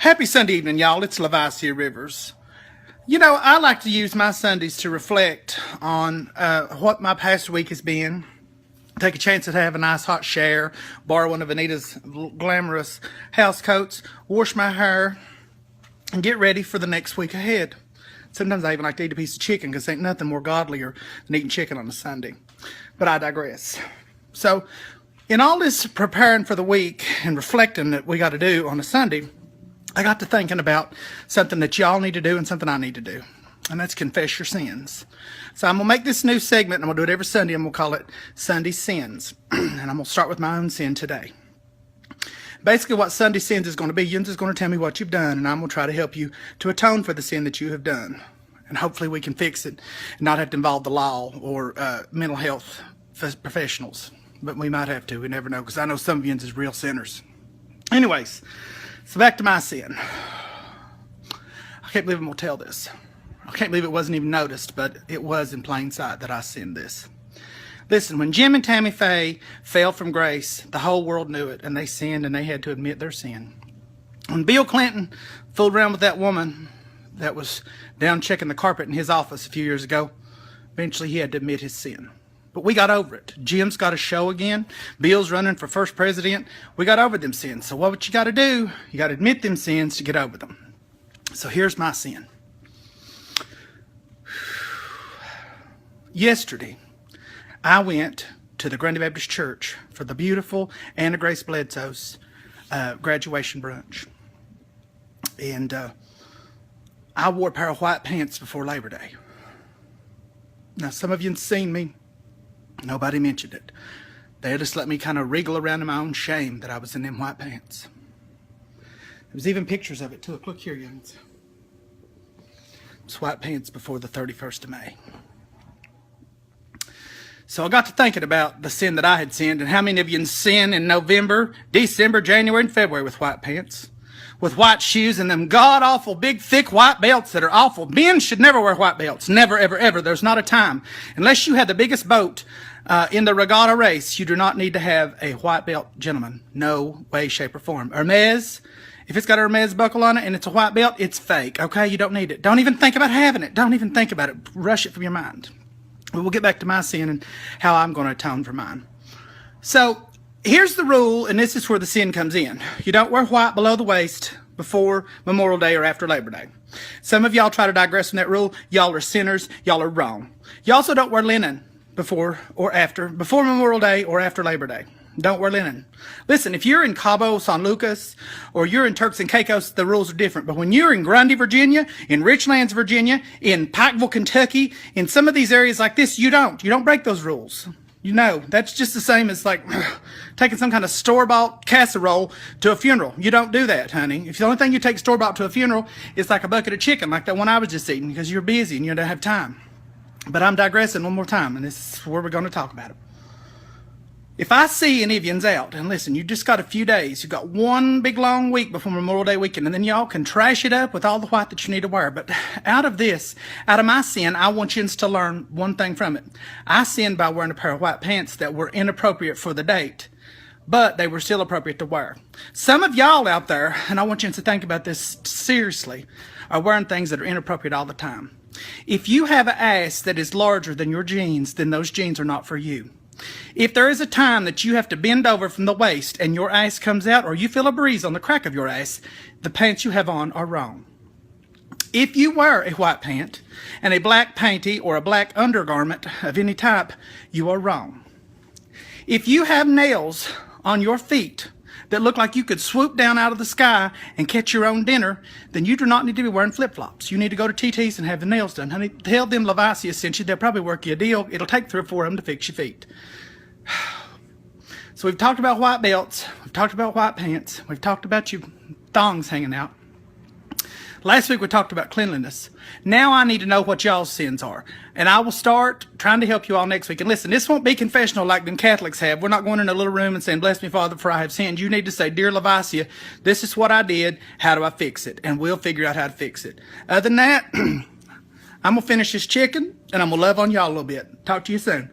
Happy Sunday evening, y'all. It's Lae'Visia Rivers. You know, I like to use my Sundays to reflect on what my past week has been. Take a chance at have a nice hot shower, borrow one of Anita's glamorous house coats, wash my hair, and get ready for the next week ahead. Sometimes I even like to eat a piece of chicken because ain't nothing more godlier than eating chicken on a Sunday. But I digress. So, in all this preparing for the week and reflecting that we got to do on a Sunday, I got to thinking about something that y'all need to do and something I need to do, and that's confess your sins. So I'm going to make this new segment, and I'm going to do it every Sunday, and we'll call it Sunday Sins. And I'm going to start with my own sin today. Basically, what Sunday Sins is going to be, you're just going to tell me what you've done, and I'm going to try to help you to atone for the sin that you have done. And hopefully we can fix it and not have to involve the law or mental health professionals. But we might have to. We never know, because I know some of you is real sinners. Anyways. So back to my sin. I can't believe I'm going to tell this. I can't believe it wasn't even noticed, but it was in plain sight that I sinned this. Listen, when Jim and Tammy Faye fell from grace, the whole world knew it, and they sinned, and they had to admit their sin. When Bill Clinton fooled around with that woman that was down checking the carpet in his office a few years ago, eventually he had to admit his sin. But we got over it. Jim's got a show again. Bill's running for first president. We got over them sins. So what you got to do, you got to admit them sins to get over them. So here's my sin. Yesterday, I went to the Grand Baptist Church for the beautiful Anna Grace Bledsoe's graduation brunch. And I wore a pair of white pants before Labor Day. Now, some of you have seen me. Nobody mentioned it. They just let me kind of wriggle around in my own shame that I was in them white pants. There was even pictures of it too. Look here, youngins. It's white pants before the 31st of May. So I got to thinking about the sin that I had sinned, and how many of you sin in November, December, January, and February with white pants, with white shoes, and them god-awful big thick white belts that are awful. Men should never wear white belts. Never, ever, ever. There's not a time. Unless you have the biggest boat in the regatta race, you do not need to have a white belt, gentlemen. No way, shape, or form. Hermes, if it's got a Hermes buckle on it and it's a white belt, it's fake, okay? You don't need it. Don't even think about having it. Don't even think about it. Rush it from your mind. But we'll get back to my sin and how I'm going to atone for mine. So, here's the rule, and this is where the sin comes in. You don't wear white below the waist before Memorial Day or after Labor Day. Some of y'all try to digress from that rule. Y'all are sinners. Y'all are wrong. You also don't wear linen before Memorial Day or after Labor Day. Don't wear linen. Listen, if you're in Cabo San Lucas or you're in Turks and Caicos, the rules are different. But when you're in Grundy, Virginia, in Richlands, Virginia, in Pikeville, Kentucky, in some of these areas like this, you don't break those rules. You know, that's just the same as like taking some kind of store-bought casserole to a funeral. You don't do that, honey. If the only thing you take store-bought to a funeral is like a bucket of chicken, like that one I was just eating, because you're busy and you don't have time. But I'm digressing one more time, and this is where we're going to talk about it. If I see any of yous out, and listen, you just got a few days, you've got one big long week before Memorial Day weekend, and then y'all can trash it up with all the white that you need to wear. But out of my sin, I want yous to learn one thing from it. I sinned by wearing a pair of white pants that were inappropriate for the date, but they were still appropriate to wear. Some of y'all out there, and I want you to think about this seriously, are wearing things that are inappropriate all the time. If you have an ass that is larger than your jeans, then those jeans are not for you. If there is a time that you have to bend over from the waist and your ass comes out, or you feel a breeze on the crack of your ass, the pants you have on are wrong. If you wear a white pant and a black panty or a black undergarment of any type, you are wrong. If you have nails on your feet that look like you could swoop down out of the sky and catch your own dinner, then you do not need to be wearing flip-flops. You need to go to TT's and have the nails done. Honey, tell them Lae'Visia sent you. They'll probably work you a deal. It'll take 3 or 4 of them to fix your feet. So we've talked about white belts. We've talked about white pants. We've talked about your thongs hanging out. Last week we talked about cleanliness. Now I need to know what y'all's sins are. And I will start trying to help you all next week. And listen, this won't be confessional like them Catholics have. We're not going in a little room and saying, "Bless me, Father, for I have sinned." You need to say, "Dear Lae'Visia, this is what I did. How do I fix it?" And we'll figure out how to fix it. Other than that, I'm going to finish this chicken, and I'm going to love on y'all a little bit. Talk to you soon.